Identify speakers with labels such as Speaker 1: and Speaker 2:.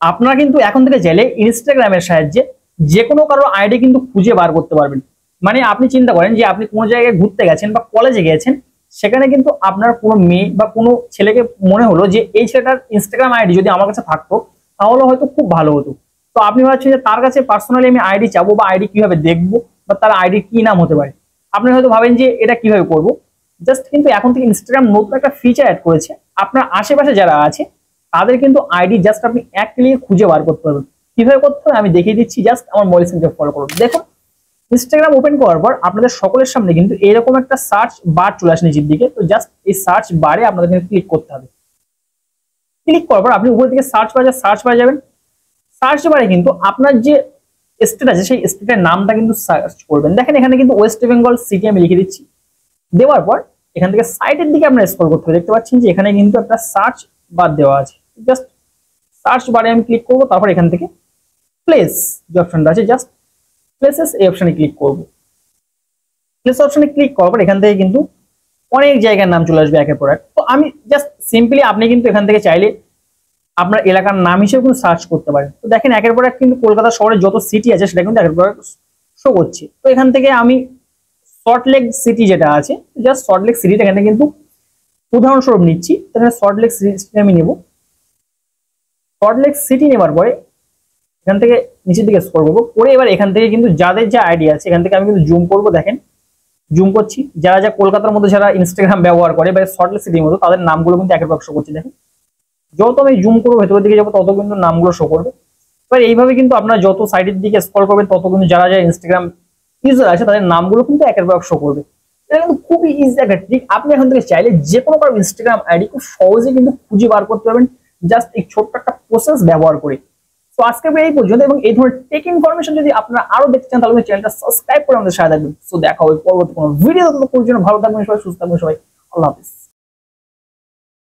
Speaker 1: আপনারা কিন্তু এখন থেকে চাইলে ইনস্টাগ্রামের সাহায্যে যে কোনো কারো আইডি কিন্তু খুঁজে বার করতে পারবেন। মানে আপনি চিন্তা করেন যে আপনি কোনো জায়গায় ঘুরতে গেছেন বা কলেজে গেছেন, সেখানে কিন্তু আপনার কোনো মেয়ে বা কোনো ছেলেকে মনে হলো যে এই ছেলেটার ইনস্টাগ্রাম আইডি যদি আমার কাছে থাকতো তাহলে হয়তো খুব ভালো হতো। তো আপনি ভাবছেন যে তার কাছে পার্সোনালি আমি আইডি চাবো বা আইডি কিভাবে দেখবো বা তার আইডি কি নাম হতে পারে। আপনি হয়তো ভাবেন যে এটা কিভাবে করবো। জাস্ট কিন্তু এখন থেকে ইনস্টাগ্রাম নতুন একটা ফিচার অ্যাড করেছে, আপনার আশেপাশে যারা আছে তাদের কিন্তু আইডি জাস্ট আপনি এক ক্লিকে খুঁজে বার করতে পারবেন। কিভাবে করতে হবে আমি দেখিয়ে দিচ্ছি, জাস্ট আমার মোবাইল স্ক্রিনকে ফলো করুন। দেখুন ইনস্টাগ্রাম ওপেন করার পর আপনাদের সকলের সামনে কিন্তু এরকম একটা সার্চ বার চলে আসে নিচের দিকে। তো জাস্ট এই সার্চ বারে আপনাদের কিন্তু ক্লিক করতে হবে। ক্লিক করার পর আপনি উপর দিকে সার্চ বারে যাবেন। সার্চ বারে কিন্তু আপনার যে স্টেট আছে সেই স্টেটের নামটা কিন্তু সার্চ করবেন। দেখেন এখানে কিন্তু ওয়েস্ট বেঙ্গল সিটি আমি লিখে দিচ্ছি। দেওয়ার পর এখান থেকে সাইডের দিকে আপনারা স্ক্রল করতে হবে, দেখতে পাচ্ছেন যে এখানে কিন্তু একটা সার্চ বার দেওয়া আছে। জাস্ট সার্চ বারে আমি ক্লিক করবো, তারপর এখান থেকে প্লেস যে অপশনটা আছে জাস্ট প্লেসেস এই অপশনে ক্লিক করব। প্লেস অপশনে ক্লিক করার পর এখান থেকে কিন্তু অনেক জায়গার নাম চলে আসবে একের পর এক। তো আমি জাস্ট সিম্পলি আপনি কিন্তু এখান থেকে চাইলে আপনার এলাকার নাম হিসেবে কিন্তু সার্চ করতে পারেন। তো দেখেন একের পর এক কিন্তু কলকাতা শহরে যত সিটি আছে সেটা কিন্তু একের পর এক শো করছে। তো এখান থেকে আমি সল্টলেক সিটি যেটা আছে, জাস্ট সল্টলেক সিটিটা এখানে কিন্তু উদাহরণস্বরূপ নিচ্ছি। এখানে সল্টলেক সিটি আমি নেব। সল্টলেক সিটি নেবার পরে এখান থেকে নিচের দিকে স্ক্রল করবো করে এবার এখান থেকে কিন্তু যাদের যা আইডি আছে এখান থেকে আমি কিন্তু জুম করবো। দেখেন জুম করছি, যারা যা কলকাতার মধ্যে যারা ইনস্টাগ্রাম ব্যবহার করে বা সল্টলেক সিটির মতো তাদের নামগুলো কিন্তু একের পর শো করছে। দেখেন যত আমি জুম করবো ভেতরের দিকে যাবো তত কিন্তু নামগুলো শো করবে। এবার এইভাবে কিন্তু আপনারা যত সাইডের দিকে স্ক্রল করবেন তত কিন্তু যারা যা ইনস্টাগ্রাম ইউজার আছে তাদের নামগুলো কিন্তু একের পর শো করবে। এটা কিন্তু খুবই ইজি একটা ট্রিক। আপনি এখন থেকে চাইলে যে কোনো কারো ইনস্টাগ্রাম আইডি খুব সহজে কিন্তু খুঁজে বার করতে পারবেন জাস্ট এই ছোট্ট একটা প্রসেস ব্যবহার করে। তো আজকে এই পর্যন্ত, এবং এই ধরনের টেক ইনফরমেশন যদি আপনারা আরো দেখতে চান তাহলে চ্যানেলটা সাবস্ক্রাইব করে আমাদের সাথে থাকবেন। সো দেখা হবে পরবর্তী কোনো ভিডিও। ততক্ষণ পর্যন্ত ভালো থাকবেন সবাই, সুস্থ থাকবেন সবাই। আল্লাহ হাফেজ।